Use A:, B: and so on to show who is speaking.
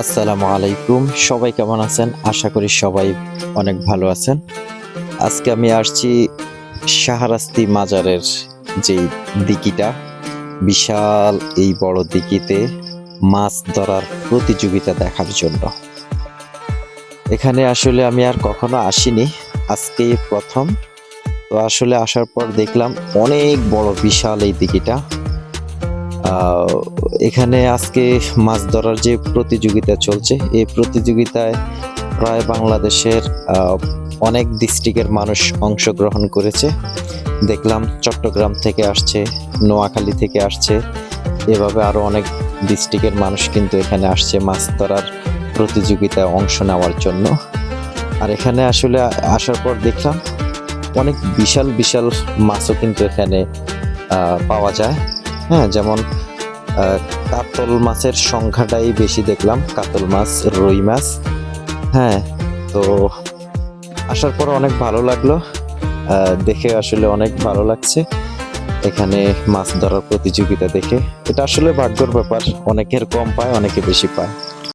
A: আসসালামু আলাইকুম, সবাই কেমন আছেন? আশা করি সবাই অনেক ভালো আছেন। আজকে আমি আসছি শাহরাস্তি মাজারের যেই দিঘিটা, বিশাল এই বড় দিঘিতে মাছ ধরার প্রতিযোগিতা দেখার জন্য। এখানে আসলে আমি আর কখনো আসিনি, আজকেই প্রথম। তো আসলে আসার পর দেখলাম অনেক বড় বিশাল এই দিঘিটা। এখানে আজকে মাছ ধরার যে প্রতিযোগিতা চলছে, এই প্রতিযোগিতায় প্রায় বাংলাদেশের অনেক ডিস্ট্রিক্টের মানুষ অংশগ্রহণ করেছে। দেখলাম চট্টগ্রাম থেকে আসছে, নোয়াখালী থেকে আসছে, এভাবে আরও অনেক ডিস্ট্রিক্টের মানুষ কিন্তু এখানে আসছে মাছ ধরার প্রতিযোগিতায় অংশ নেওয়ার জন্য। আর এখানে আসলে আসার পর দেখলাম অনেক বিশাল বিশাল মাছও কিন্তু এখানে পাওয়া যায়। হ্যাঁ, যেমন কাতল মাছের সংখ্যাটাই বেশি দেখলাম, কাতল মাছ, রুই মাছ। হ্যাঁ, তো আসার পর অনেক ভালো লাগলো, দেখে আসলে অনেক ভালো লাগছে এখানে মাছ ধরার প্রতিযোগিতা দেখে। এটা আসলে ভাগ্যের ব্যাপার, অনেকের কম পায়, অনেকে বেশি পায়।